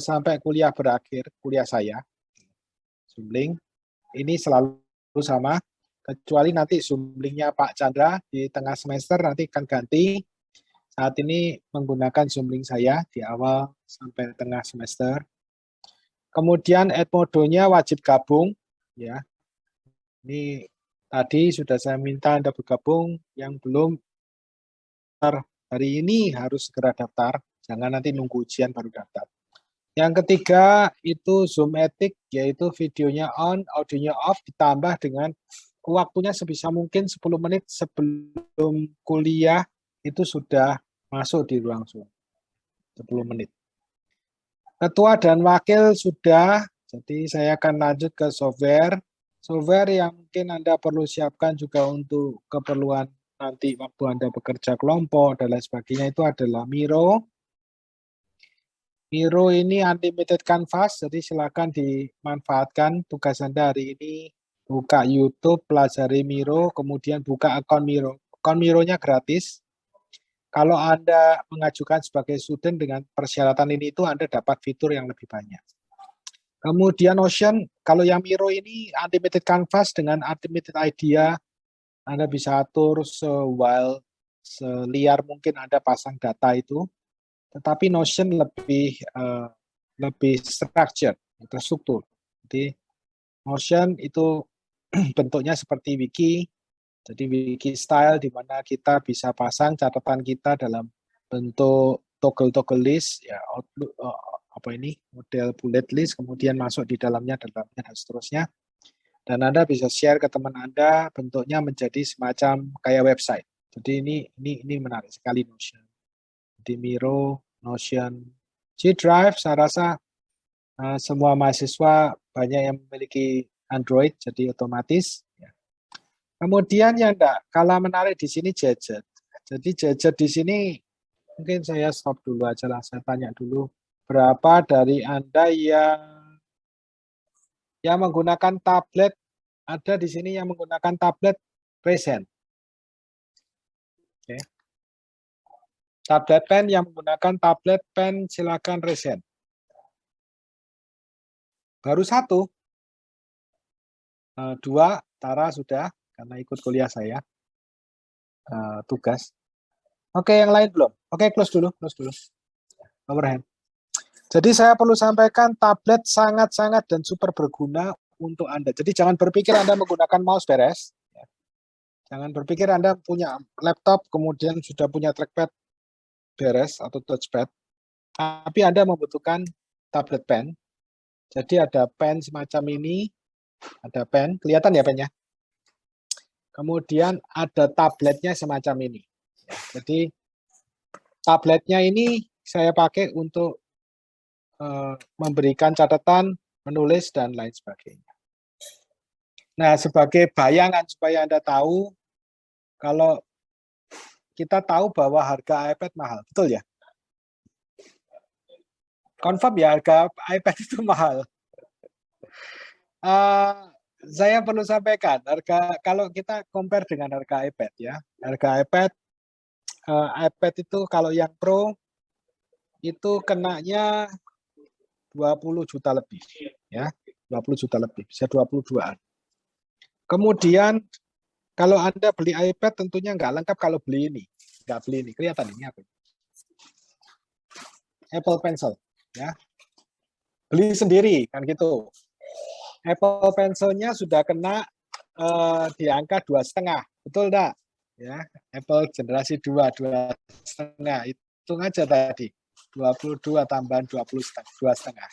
sampai kuliah berakhir, kuliah saya, Zoom link, ini selalu sama, kecuali nanti Zoom link-nya Pak Chandra di tengah semester nanti akan ganti. Saat ini menggunakan Zoom link saya di awal sampai tengah semester. Kemudian Edmodo-nya wajib gabung, ya. Ini tadi sudah saya minta Anda bergabung, yang belum hari ini harus segera daftar, jangan nanti nunggu ujian baru daftar. Yang ketiga itu Zoom Etik, yaitu videonya on, audionya off, ditambah dengan waktunya sebisa mungkin 10 menit sebelum kuliah itu sudah masuk di ruang Zoom. 10 menit. Ketua dan wakil sudah, jadi saya akan lanjut ke software. Software yang mungkin Anda perlu siapkan juga untuk keperluan nanti waktu Anda bekerja kelompok dan lain sebagainya itu adalah Miro. Miro ini unlimited canvas, jadi silakan dimanfaatkan. Tugas Anda hari ini buka YouTube, pelajari Miro, kemudian buka akun Miro. Akun Miro-nya gratis. Kalau Anda mengajukan sebagai student dengan persyaratan ini itu Anda dapat fitur yang lebih banyak. Kemudian Notion, kalau yang Miro ini unlimited canvas dengan unlimited idea, Anda bisa atur se-wild, seliar mungkin Anda pasang data itu. Tetapi Notion lebih structured, terstruktur. Jadi Notion itu bentuknya seperti wiki, jadi wiki style di mana kita bisa pasang catatan kita dalam bentuk toggle list, ya Outlook, model bullet list, kemudian masuk di dalamnya dan seterusnya. Dan Anda bisa share ke teman Anda, bentuknya menjadi semacam kayak website. Jadi ini menarik sekali Notion. Di Miro, Notion, G Drive, saya rasa semua mahasiswa banyak yang memiliki Android, jadi otomatis. Kemudian yang enggak kalah menarik di sini gadget. Jadi gadget di sini mungkin saya stop dulu aja lah, saya tanya dulu berapa dari Anda yang menggunakan tablet, ada di sini yang menggunakan tablet present. Oke. Tablet pen yang menggunakan tablet pen silakan resen. Baru satu. Dua, Tara sudah karena ikut kuliah saya. Tugas. Oke, yang lain belum? Oke, close dulu. Overhand. Jadi saya perlu sampaikan tablet sangat-sangat dan super berguna untuk Anda. Jadi jangan berpikir Anda menggunakan mouse beres. Jangan berpikir Anda punya laptop kemudian sudah punya trackpad beres atau touchpad. Tapi Anda membutuhkan tablet pen. Jadi ada pen semacam ini, ada pen, kelihatan ya pennya? Kemudian ada tabletnya semacam ini. Jadi tabletnya ini saya pakai untuk memberikan catatan, menulis, dan lain sebagainya. Nah, sebagai bayangan supaya Anda tahu, kalau kita tahu bahwa harga iPad mahal, betul ya? Confirm ya harga iPad itu mahal. Saya perlu sampaikan, kalau kita compare dengan harga iPad ya, harga iPad itu kalau yang Pro itu kenanya 20 juta lebih, ya, 20 juta lebih, bisa 22-an. Kemudian kalau Anda beli iPad tentunya nggak lengkap kalau beli ini, kelihatan ini apa? Apple Pencil, ya, beli sendiri kan gitu. Apple Pencil-nya sudah kena di angka 2,5, betul enggak? Ya, Apple generasi 2,5, hitung aja tadi, 22 tambahan 22,5,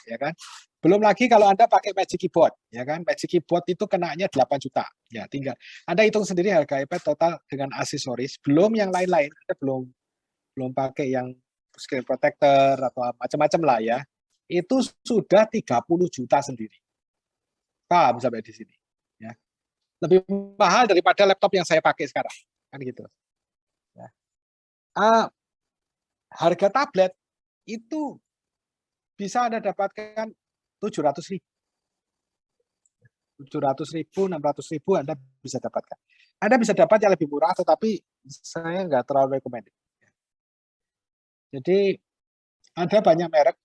ya kan? Belum lagi kalau Anda pakai Magic Keyboard, ya kan? Magic Keyboard itu kenanya 8 juta. Ya, tinggal Anda hitung sendiri harga iPad total dengan aksesoris, belum yang lain-lain, Anda belum pakai yang screen protector atau macam-macam lah ya. Itu sudah 30 juta sendiri. Paham sampai di sini, ya. Lebih mahal daripada laptop yang saya pakai sekarang, kan gitu. Ya. Harga tablet itu bisa Anda dapatkan 700.000, 600.000 Anda bisa dapatkan. Anda bisa dapat yang lebih murah, tetapi saya nggak terlalu recommended. Jadi ada banyak merek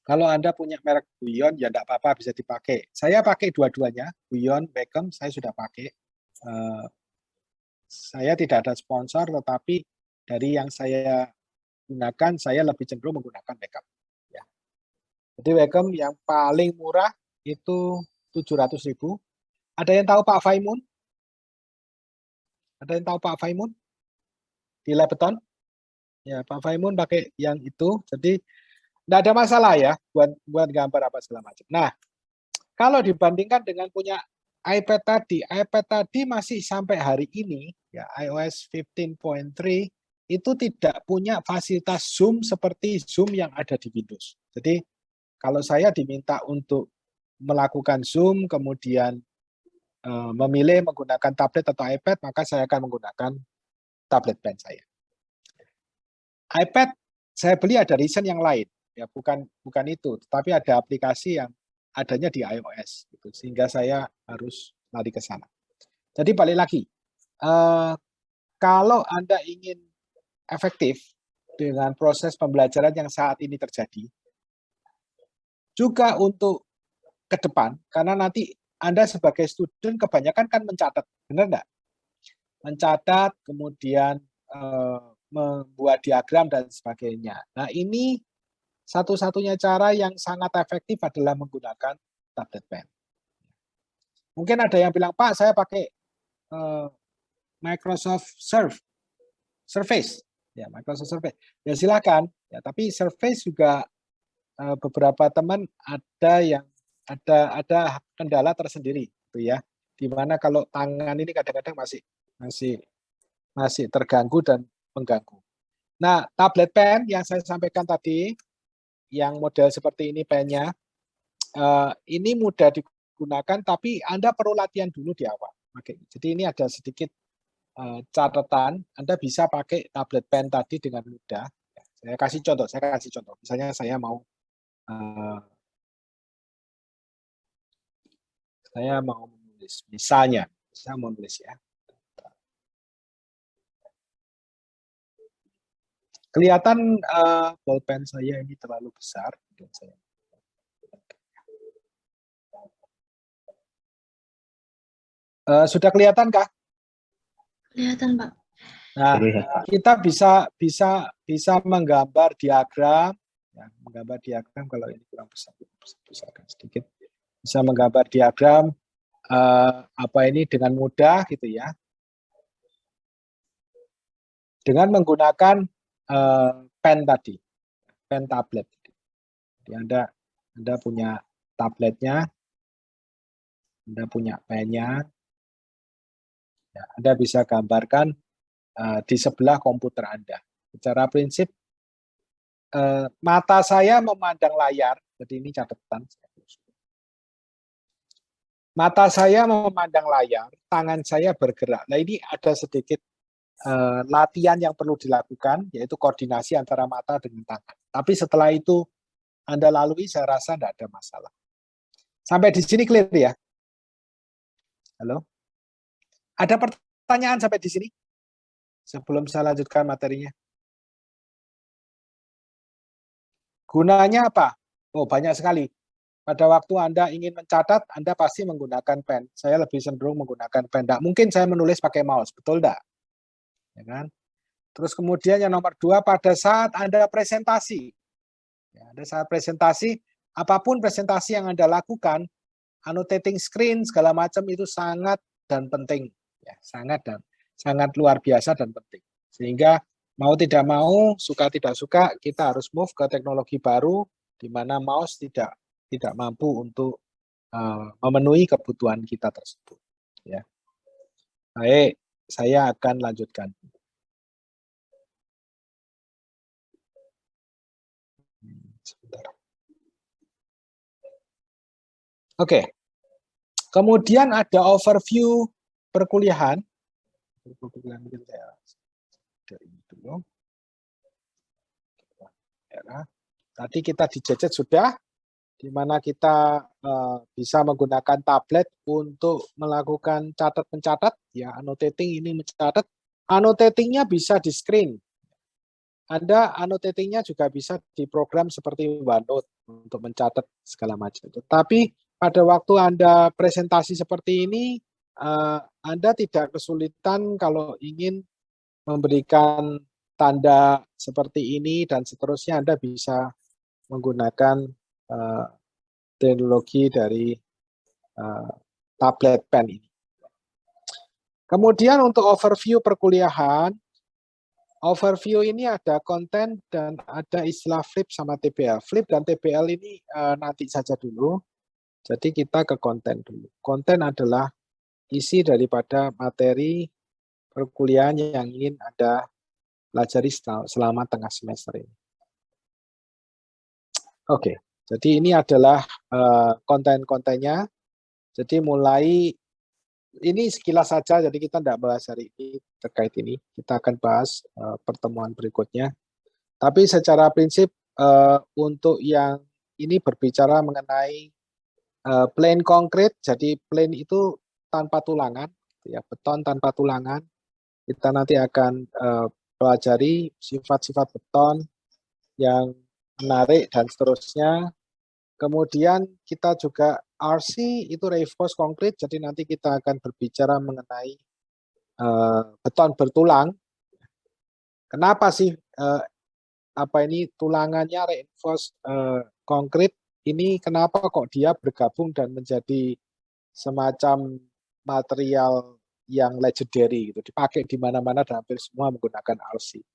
Kalau Anda punya merek Guyon, ya tidak apa-apa, bisa dipakai. Saya pakai dua-duanya, Guyon, Beckham, saya sudah pakai. Saya tidak ada sponsor, tetapi dari yang saya gunakan, saya lebih cenderung menggunakan Beckham. Ya. Jadi Beckham yang paling murah itu 700.000. Ada yang tahu Pak Faimun? Ada yang tahu Pak Faimun? Di Lebeton? Ya, Pak Faimun pakai yang itu. Jadi tidak ada masalah ya buat gambar apa segala macam. Nah, kalau dibandingkan dengan punya iPad tadi masih sampai hari ini ya iOS 15.3 itu tidak punya fasilitas zoom seperti zoom yang ada di Windows. Jadi kalau saya diminta untuk melakukan zoom kemudian memilih menggunakan tablet atau iPad, maka saya akan menggunakan tablet pen saya. iPad saya beli ada reason yang lain, ya bukan itu, tetapi ada aplikasi yang adanya di iOS, gitu, sehingga saya harus lari ke sana. Jadi balik lagi, kalau Anda ingin efektif dengan proses pembelajaran yang saat ini terjadi, juga untuk ke depan, karena nanti Anda sebagai student kebanyakan kan mencatat, benar enggak? Mencatat, kemudian membuat diagram dan sebagainya. Nah, ini satu-satunya cara yang sangat efektif adalah menggunakan tablet pen. Mungkin ada yang bilang, Pak, saya pakai Microsoft Surface. Ya, Microsoft Surface. Ya silakan. Ya, tapi Surface juga beberapa teman ada yang ada kendala tersendiri, gitu ya. Dimana kalau tangan ini kadang-kadang masih terganggu dan mengganggu. Nah, tablet pen yang saya sampaikan tadi, yang model seperti ini pennya, ini mudah digunakan, tapi Anda perlu latihan dulu di awal. Oke, jadi ini ada sedikit catatan, Anda bisa pakai tablet pen tadi dengan mudah. Saya kasih contoh. Misalnya saya mau menulis, misalnya, saya mau menulis ya. Kelihatan bolpen saya ini terlalu besar. Sudah kelihatan kah? Kelihatan, Pak. Nah, kita bisa menggambar diagram, ya, menggambar diagram kalau ini kurang besarkan sedikit. Bisa menggambar diagram apa ini dengan mudah gitu ya. Dengan menggunakan pen tadi, pen tablet. Jadi Anda punya tabletnya, Anda punya pennya, ya, Anda bisa gambarkan di sebelah komputer Anda. Secara prinsip, mata saya memandang layar, jadi ini catatan. Mata saya memandang layar, tangan saya bergerak. Nah, ini ada sedikit latihan yang perlu dilakukan, yaitu koordinasi antara mata dengan tangan. Tapi setelah itu Anda lalui, saya rasa tidak ada masalah. Sampai di sini clear ya? Halo? Ada pertanyaan sampai di sini? Sebelum saya lanjutkan materinya. Gunanya apa? Oh, banyak sekali. Pada waktu Anda ingin mencatat, Anda pasti menggunakan pen. Saya lebih cenderung menggunakan pen. Nggak mungkin saya menulis pakai mouse, betul enggak? Ya kan? Terus kemudian yang nomor 2, pada saat Anda presentasi. Ya, pada saat presentasi, apapun presentasi yang Anda lakukan, annotating screen, segala macam itu sangat dan penting. Ya, sangat luar biasa dan penting. Sehingga mau tidak mau, suka tidak suka, kita harus move ke teknologi baru, di mana mouse tidak mampu untuk memenuhi kebutuhan kita tersebut. Ya. Baik, saya akan lanjutkan. Sebentar. Oke. Kemudian ada overview perkuliahan. Mungkin saya dari dulu. Tadi kita dijajet sudah, di mana kita bisa menggunakan tablet untuk melakukan catat-mencatat, ya, annotating ini mencatat. Annotatingnya bisa di screen. Anda annotatingnya juga bisa diprogram seperti OneNote untuk mencatat segala macam. Tapi pada waktu Anda presentasi seperti ini, Anda tidak kesulitan kalau ingin memberikan tanda seperti ini dan seterusnya. Anda bisa menggunakan teknologi dari tablet pen ini. Kemudian untuk overview perkuliahan, overview ini ada konten dan ada istilah flip sama TBL. Flip dan TBL ini nanti saja dulu. Jadi kita ke konten dulu. Konten adalah isi daripada materi perkuliahan yang ingin Anda pelajari selama tengah semester ini. Oke, jadi ini adalah konten-kontennya. Jadi mulai ini sekilas saja, jadi kita tidak bahas hari ini terkait ini. Kita akan bahas pertemuan berikutnya. Tapi secara prinsip untuk yang ini berbicara mengenai plain konkret, jadi plain itu tanpa tulangan, ya beton tanpa tulangan. Kita nanti akan pelajari sifat-sifat beton yang menarik dan seterusnya. Kemudian kita juga RC itu reinforced concrete, jadi nanti kita akan berbicara mengenai beton bertulang. Kenapa sih apa ini tulangannya reinforced concrete ini kenapa kok dia bergabung dan menjadi semacam material yang legendary gitu, dipakai di mana-mana dan hampir semua menggunakan RC.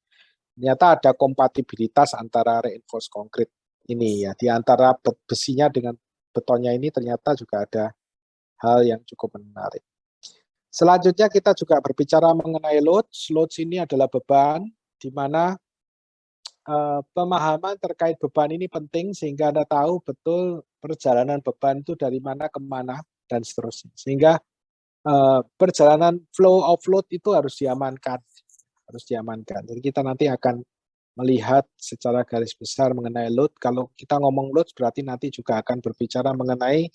Ternyata ada kompatibilitas antara reinforced concrete ini ya, di antara besinya dengan betonnya ini ternyata juga ada hal yang cukup menarik. Selanjutnya kita juga berbicara mengenai loads. Loads ini adalah beban, di mana pemahaman terkait beban ini penting sehingga Anda tahu betul perjalanan beban itu dari mana ke mana dan seterusnya. Sehingga perjalanan flow of load itu harus diamankan. Jadi kita nanti akan melihat secara garis besar mengenai load. Kalau kita ngomong load berarti nanti juga akan berbicara mengenai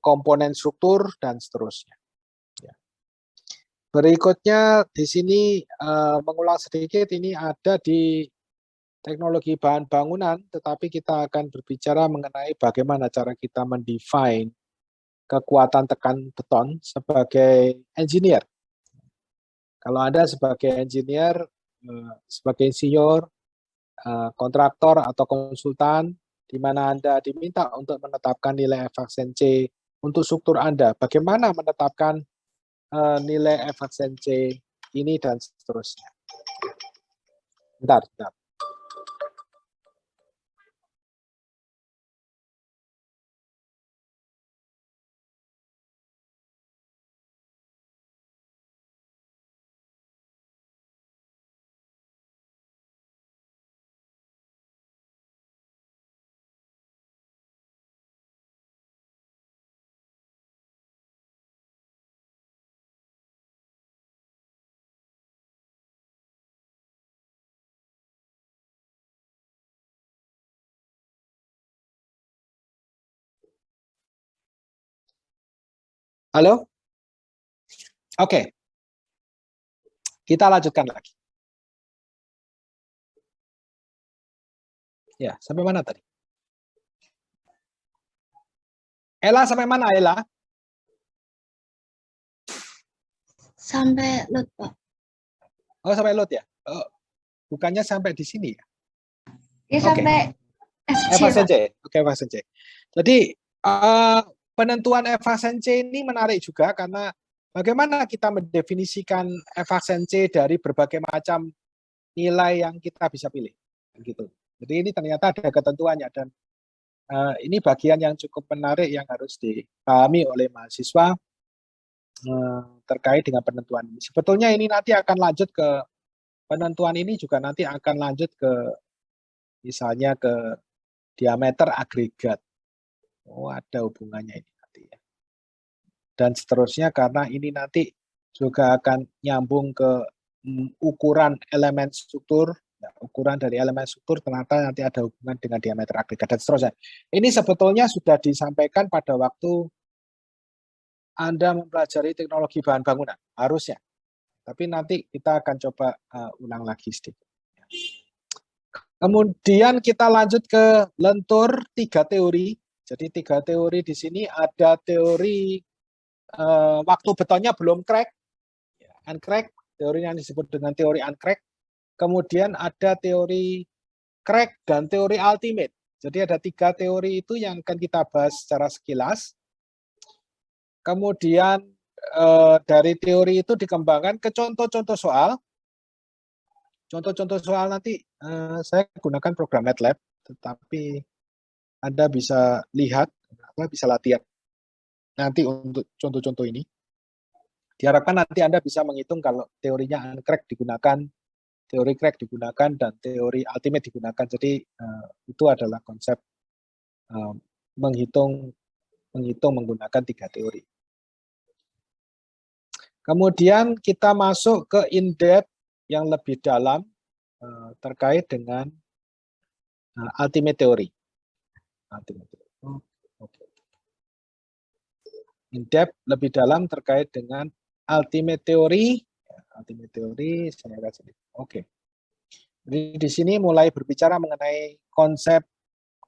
komponen struktur dan seterusnya. Ya. Berikutnya di sini mengulang sedikit, ini ada di teknologi bahan bangunan, tetapi kita akan berbicara mengenai bagaimana cara kita mendefine kekuatan tekan beton sebagai engineer. Kalau Anda sebagai engineer, sebagai insinyur, kontraktor atau konsultan, di mana Anda diminta untuk menetapkan nilai efisiensi untuk struktur Anda. Bagaimana menetapkan nilai efisiensi ini dan seterusnya. Bentar. Halo? Oke. Kita lanjutkan lagi. Ya, sampai mana tadi? Ella sampai mana, Ella? Sampai load, Pak. Oh, sampai load ya? Oh, bukannya sampai di sini ya? Ya, sampai FC, Pak. Oke, efisiensi. Jadi, penentuan efisiensi ini menarik juga karena bagaimana kita mendefinisikan efisiensi dari berbagai macam nilai yang kita bisa pilih. Gitu. Jadi ini ternyata ada ketentuannya dan ini bagian yang cukup menarik yang harus dipahami oleh mahasiswa terkait dengan penentuan ini. Sebetulnya ini nanti akan lanjut ke penentuan ini juga nanti akan lanjut ke misalnya ke diameter agregat. Oh, ada hubungannya ini nanti ya. Dan seterusnya karena ini nanti juga akan nyambung ke ukuran elemen struktur. Ya, ukuran dari elemen struktur ternyata nanti ada hubungan dengan diameter agregat dan seterusnya. Ini sebetulnya sudah disampaikan pada waktu Anda mempelajari teknologi bahan bangunan, harusnya. Tapi nanti kita akan coba ulang lagi sedikit. Kemudian kita lanjut ke lentur 3 teori. Jadi 3 teori di sini ada teori waktu betonnya belum crack, uncrack, teori yang disebut dengan teori uncrack. Kemudian ada teori crack dan teori ultimate. Jadi ada 3 teori itu yang akan kita bahas secara sekilas. Kemudian dari teori itu dikembangkan ke contoh-contoh soal. Contoh-contoh soal nanti saya gunakan program MATLAB, tetapi Anda bisa lihat, bisa latihan nanti untuk contoh-contoh ini. Diharapkan nanti Anda bisa menghitung kalau teorinya uncrack digunakan, teori crack digunakan, dan teori ultimate digunakan. Jadi itu adalah konsep menghitung menggunakan 3 teori. Kemudian kita masuk ke in-depth yang lebih dalam terkait dengan ultimate theory. In-depth lebih dalam terkait dengan ultimate theory. Ultimate theory saya kasih. Oke. Jadi di sini mulai berbicara mengenai konsep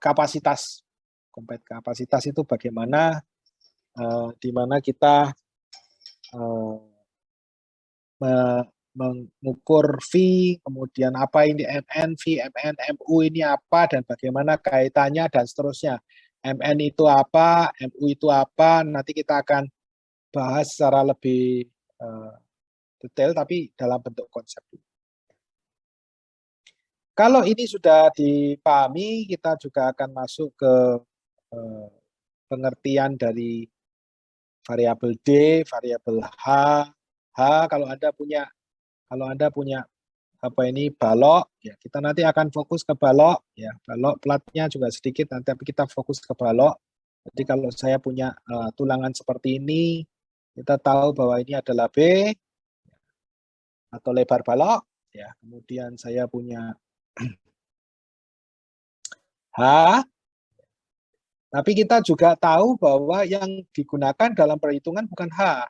kapasitas. Konsep kapasitas itu bagaimana di mana kita mengukur V, kemudian apa ini MN, V, MN, MU ini apa, dan bagaimana kaitannya, dan seterusnya. MN itu apa, MU itu apa, nanti kita akan bahas secara lebih detail, tapi dalam bentuk konsep. Kalau ini sudah dipahami, kita juga akan masuk ke pengertian dari variabel D, variabel H. Kalau Anda punya apa ini balok, ya kita nanti akan fokus ke balok, ya balok platnya juga sedikit, nanti tapi kita fokus ke balok. Jadi kalau saya punya tulangan seperti ini, kita tahu bahwa ini adalah B atau lebar balok, ya kemudian saya punya H, tapi kita juga tahu bahwa yang digunakan dalam perhitungan bukan H,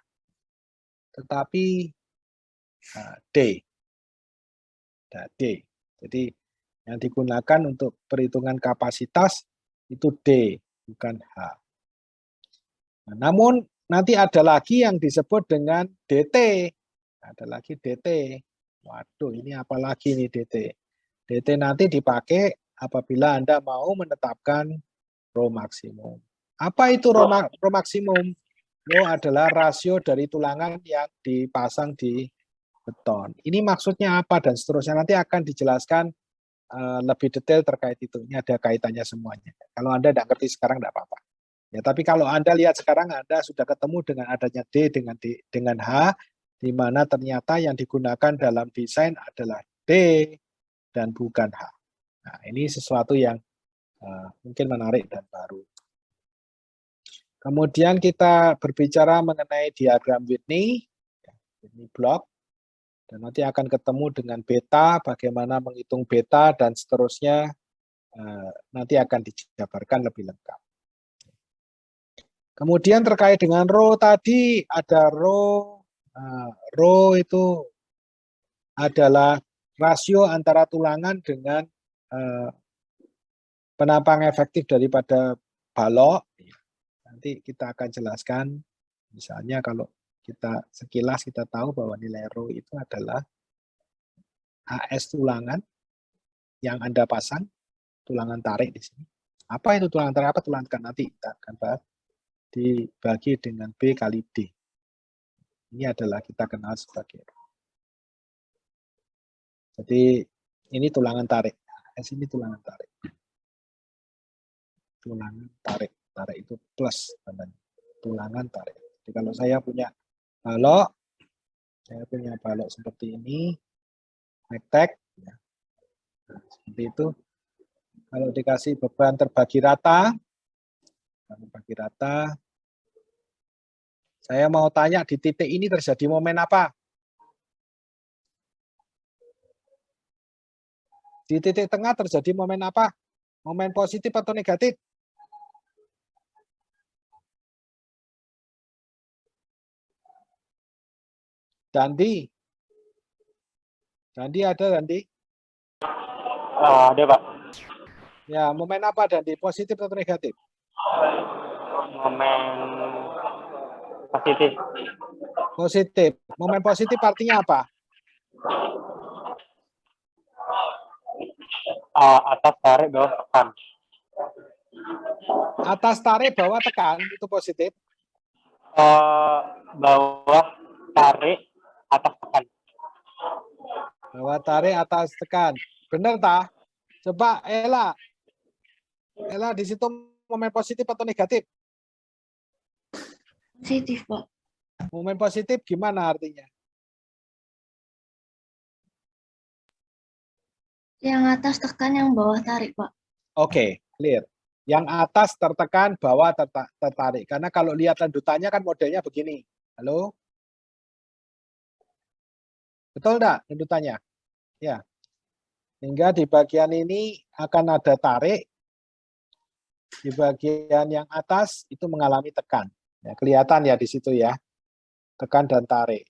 tetapi D. D. Jadi yang digunakan untuk perhitungan kapasitas itu D, bukan H. Nah, namun nanti ada lagi yang disebut dengan DT. Ada lagi DT. Waduh, ini apa lagi nih DT? DT nanti dipakai apabila Anda mau menetapkan rho maksimum. Apa itu rho maksimum? Rho adalah rasio dari tulangan yang dipasang di beton. Ini maksudnya apa dan seterusnya. Nanti akan dijelaskan lebih detail terkait itu. Ini ada kaitannya semuanya. Kalau Anda tidak ngerti sekarang, tidak apa-apa. Ya, tapi kalau Anda lihat sekarang, Anda sudah ketemu dengan adanya D dengan H, di mana ternyata yang digunakan dalam desain adalah D dan bukan H. Nah, ini sesuatu yang mungkin menarik dan baru. Kemudian kita berbicara mengenai diagram Whitney, Whitney block, dan nanti akan ketemu dengan beta, bagaimana menghitung beta, dan seterusnya nanti akan dijabarkan lebih lengkap. Kemudian terkait dengan rho tadi, ada rho itu adalah rasio antara tulangan dengan penampang efektif daripada balok. Nanti kita akan jelaskan, misalnya kalau kita sekilas kita tahu bahwa nilai rho itu adalah AS tulangan yang Anda pasang, tulangan tarik di sini. Apa itu tulangan tarik? Apa tulangan nanti kita akan bahas, dibagi dengan B kali D. Ini adalah kita kenal sebagai. Jadi ini tulangan tarik. S ini tulangan tarik. Tulangan tarik. Tarik itu plus. Tulangan tarik. Jadi kalau saya punya balok, seperti ini, magtek, ya. Nah, seperti itu. Kalau dikasih beban terbagi rata, saya mau tanya di titik ini terjadi momen apa? Di titik tengah terjadi momen apa? Momen positif atau negatif? Dandi ada Dandi? Ada Pak. Ya, momen apa Dandi? Positif atau negatif? Momen positif. Positif. Momen positif artinya apa? Atas tarik bawah tekan. Atas tarik, bawah tekan, itu positif. Bawah tarik, atas tekan. Bawah tarik, atas tekan. Benar tak? Coba Ella. Ella, di situ momen positif atau negatif? Positif, Pak. Momen positif gimana artinya? Yang atas tekan, yang bawah tarik, Pak. Oke, clear. Yang atas tertekan, bawah tertarik. Karena kalau lihat lanjutannya kan modelnya begini. Halo? Betul enggak lanjutannya? Ya. Hingga di bagian ini akan ada tarik. Di bagian yang atas itu mengalami tekan. Ya, kelihatan ya di situ ya. Tekan dan tarik.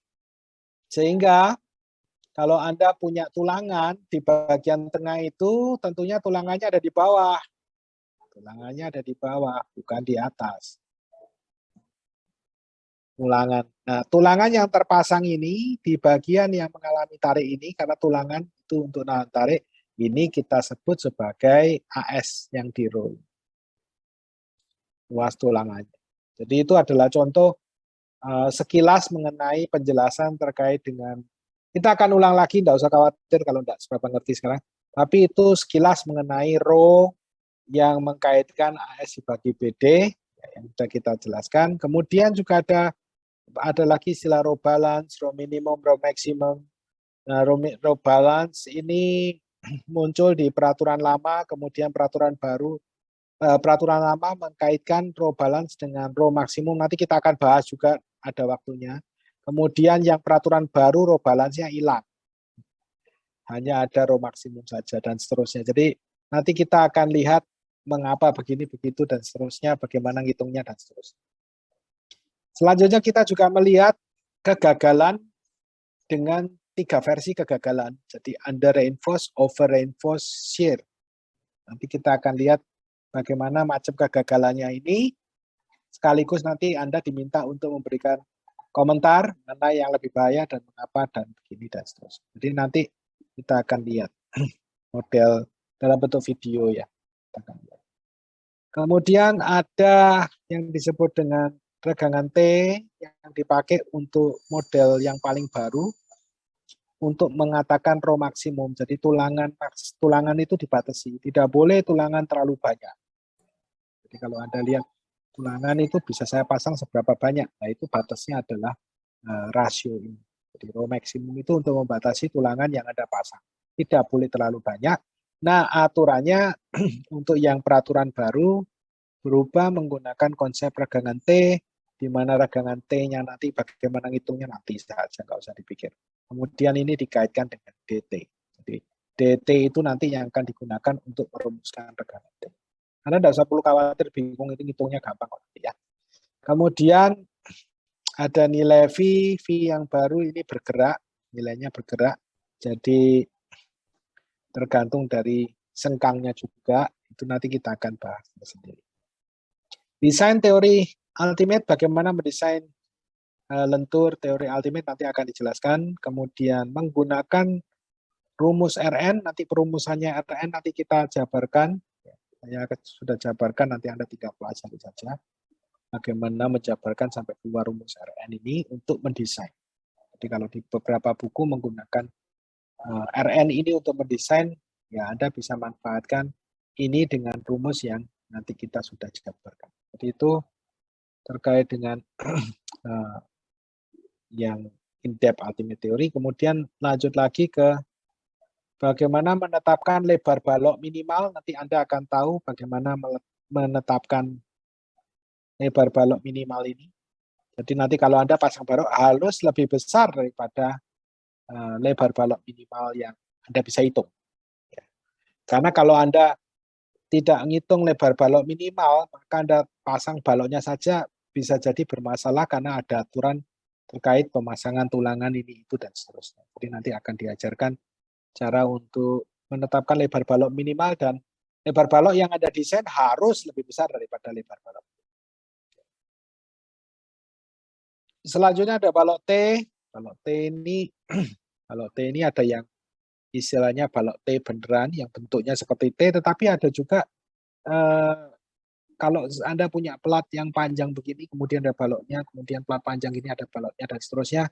Sehingga kalau Anda punya tulangan di bagian tengah itu tentunya tulangannya ada di bawah. Tulangannya ada di bawah, bukan di atas. Tulangan. Nah, tulangan yang terpasang ini di bagian yang mengalami tarik ini, karena tulangan itu untuk nahan tarik, ini kita sebut sebagai AS yang di roll. Luas tulangannya. Jadi itu adalah contoh sekilas mengenai penjelasan terkait dengan, kita akan ulang lagi, tidak usah khawatir kalau tidak seberapa ngerti sekarang, tapi itu sekilas mengenai row yang mengkaitkan AS dibagi BD, yang sudah kita jelaskan. Kemudian juga ada lagi istilah row balance, row minimum, row maximum. Nah, row balance ini muncul di peraturan lama, kemudian peraturan baru. Peraturan lama mengkaitkan row balance dengan row maksimum. Nanti kita akan bahas juga, ada waktunya. Kemudian yang peraturan baru row balance-nya hilang. Hanya ada row maksimum saja dan seterusnya. Jadi nanti kita akan lihat mengapa begini, begitu, dan seterusnya, bagaimana ngitungnya, dan seterusnya. Selanjutnya kita juga melihat kegagalan dengan 3 versi kegagalan. Jadi under reinforce, over reinforce, shear. Nanti kita akan lihat bagaimana macam kegagalannya ini, sekaligus nanti Anda diminta untuk memberikan komentar mana yang lebih bahaya dan mengapa dan begini dan seterusnya. Jadi nanti kita akan lihat model dalam bentuk video ya. Kemudian ada yang disebut dengan regangan T yang dipakai untuk model yang paling baru untuk mengatakan row maksimum. Jadi tulangan itu dibatasi, tidak boleh tulangan terlalu banyak. Jadi kalau Anda lihat tulangan itu bisa saya pasang seberapa banyak, nah itu batasnya adalah rasio ini. Jadi row maksimum itu untuk membatasi tulangan yang Anda pasang, tidak boleh terlalu banyak. Nah, aturannya untuk yang peraturan baru berubah menggunakan konsep regangan T, di mana regangan T-nya nanti bagaimana ngitungnya nanti saja, nggak usah dipikir. Kemudian ini dikaitkan dengan DT. Jadi DT itu nanti yang akan digunakan untuk merumuskan regangan T. Anda tidak usah perlu khawatir bingung, itu ngitungnya gampang ya. Kemudian ada nilai V yang baru ini bergerak, nilainya bergerak. Jadi tergantung dari sengkangnya juga, itu nanti kita akan bahas sendiri. Desain teori ultimate, bagaimana mendesain lentur teori ultimate nanti akan dijelaskan. Kemudian menggunakan rumus RN, nanti perumusannya RN nanti kita jabarkan. Saya sudah jabarkan, nanti Anda tinggal pelajari saja. Bagaimana menjabarkan sampai keluar rumus RN ini untuk mendesain. Jadi kalau di beberapa buku menggunakan RN ini untuk mendesain, ya Anda bisa manfaatkan ini dengan rumus yang nanti kita sudah jabarkan. Jadi itu terkait dengan yang in-depth ultimate theory. Kemudian lanjut lagi ke bagaimana menetapkan lebar balok minimal. Nanti Anda akan tahu bagaimana menetapkan lebar balok minimal ini. Jadi nanti kalau Anda pasang balok harus lebih besar daripada lebar balok minimal yang Anda bisa hitung. Karena kalau Anda tidak ngitung lebar balok minimal, maka Anda pasang baloknya saja bisa jadi bermasalah karena ada aturan terkait pemasangan tulangan ini, itu, dan seterusnya. Jadi nanti akan diajarkan cara untuk menetapkan lebar balok minimal dan lebar balok yang Anda desain harus lebih besar daripada lebar balok. Selanjutnya ada balok T. Balok T ini balok T ini ada yang istilahnya balok T beneran yang bentuknya seperti T, tetapi ada juga kalau Anda punya plat yang panjang begini, kemudian ada baloknya, kemudian plat panjang ini ada baloknya dan seterusnya,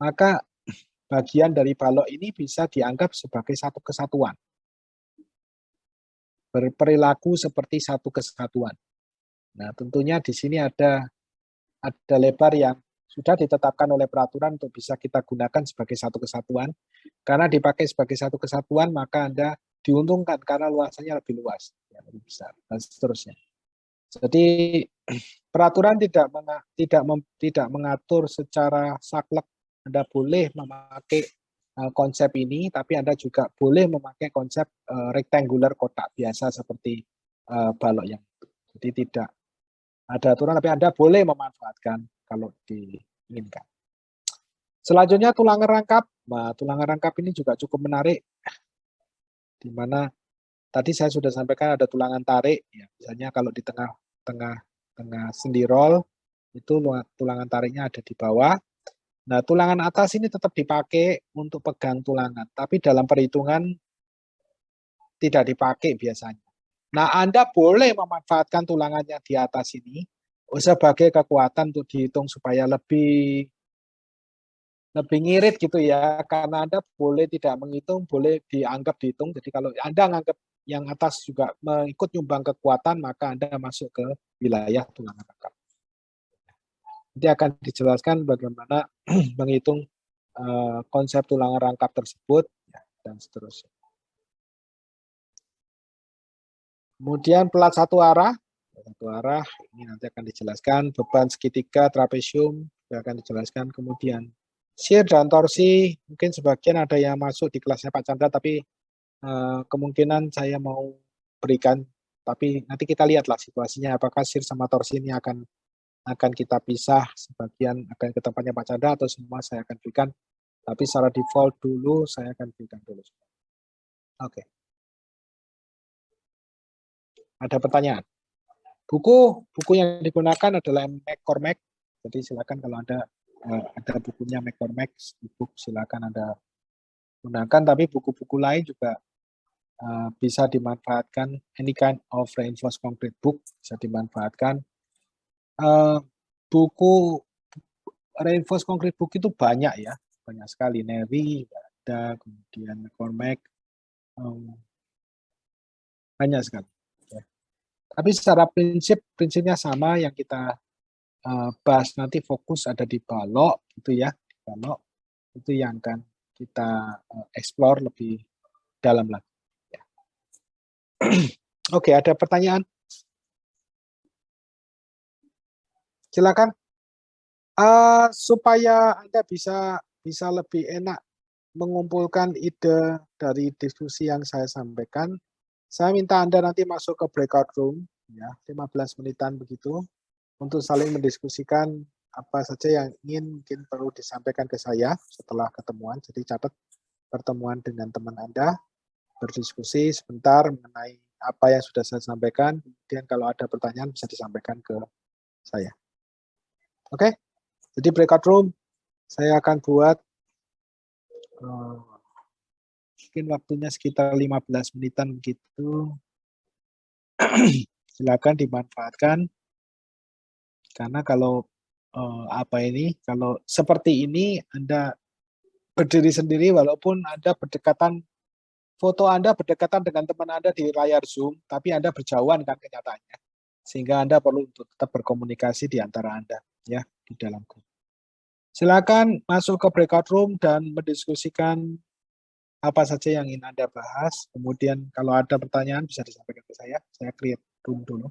maka bagian dari balok ini bisa dianggap sebagai satu kesatuan. Berperilaku seperti satu kesatuan. Nah, tentunya di sini ada lebar yang sudah ditetapkan oleh peraturan untuk bisa kita gunakan sebagai satu kesatuan. Karena dipakai sebagai satu kesatuan, maka Anda diuntungkan karena luasannya lebih luas, ya, lebih besar, dan seterusnya. Jadi peraturan tidak mengatur secara saklek. Anda boleh memakai konsep ini, tapi Anda juga boleh memakai konsep rectangular kotak biasa seperti balok yang itu. Jadi tidak ada aturan, tapi Anda boleh memanfaatkan kalau diinginkan. Selanjutnya tulangan rangkap. Nah, tulangan rangkap ini juga cukup menarik, di mana tadi saya sudah sampaikan ada tulangan tarik. Ya, misalnya kalau di tengah sendi roll, itu tulangan tariknya ada di bawah. Nah, tulangan atas ini tetap dipakai untuk pegang tulangan, tapi dalam perhitungan tidak dipakai biasanya. Nah, Anda boleh memanfaatkan tulangannya di atas ini sebagai kekuatan untuk dihitung supaya lebih ngirit gitu ya, karena Anda boleh tidak menghitung, boleh dianggap dihitung. Jadi kalau Anda menganggap yang atas juga mengikut nyumbang kekuatan, maka Anda masuk ke wilayah tulangan rangkap. Nanti akan dijelaskan bagaimana menghitung konsep tulangan rangkap tersebut, ya, dan seterusnya. Kemudian pelat satu arah ini nanti akan dijelaskan. Beban segitiga, trapesium akan dijelaskan. Kemudian shear dan torsi, mungkin sebagian ada yang masuk di kelasnya Pak Chandra, tapi kemungkinan saya mau berikan, tapi nanti kita lihatlah situasinya apakah shear sama torsi ini akan kita pisah, sebagian akan ke tempatnya Pak Chandra atau semua saya akan berikan, tapi secara default dulu saya akan berikan dulu. Oke. Ada pertanyaan? Buku yang digunakan adalah McCormack, jadi silakan kalau ada bukunya McCormack, buku silakan Anda gunakan, tapi buku-buku lain juga bisa dimanfaatkan. Any kind of reinforced concrete book bisa dimanfaatkan. Buku reinforced concrete book itu banyak ya, banyak sekali. Navy ada, kemudian McCormack, banyak sekali. Tapi secara prinsipnya sama yang kita bahas nanti, fokus ada di balok gitu ya. Di balok itu yang akan kita explore lebih dalam lagi. Ya. Oke, ada pertanyaan? Silakan. Supaya Anda bisa lebih enak mengumpulkan ide dari diskusi yang saya sampaikan, saya minta Anda nanti masuk ke breakout room, ya, 15 menitan begitu, untuk saling mendiskusikan apa saja yang mungkin perlu disampaikan ke saya setelah ketemuan. Jadi catat pertemuan dengan teman Anda, berdiskusi sebentar mengenai apa yang sudah saya sampaikan, kemudian kalau ada pertanyaan bisa disampaikan ke saya. Oke, jadi breakout room saya akan buat mungkin waktunya sekitar 15 menitan begitu. Silakan dimanfaatkan, karena kalau kalau seperti ini Anda berdiri sendiri, walaupun Anda foto Anda berdekatan dengan teman Anda di layar Zoom, tapi Anda berjauhan kan kenyataannya, sehingga Anda perlu untuk tetap berkomunikasi di antara Anda, ya, di dalam grup. Silakan masuk ke breakout room dan mendiskusikan apa saja yang ingin Anda bahas. Kemudian kalau ada pertanyaan bisa disampaikan ke saya create room dulu.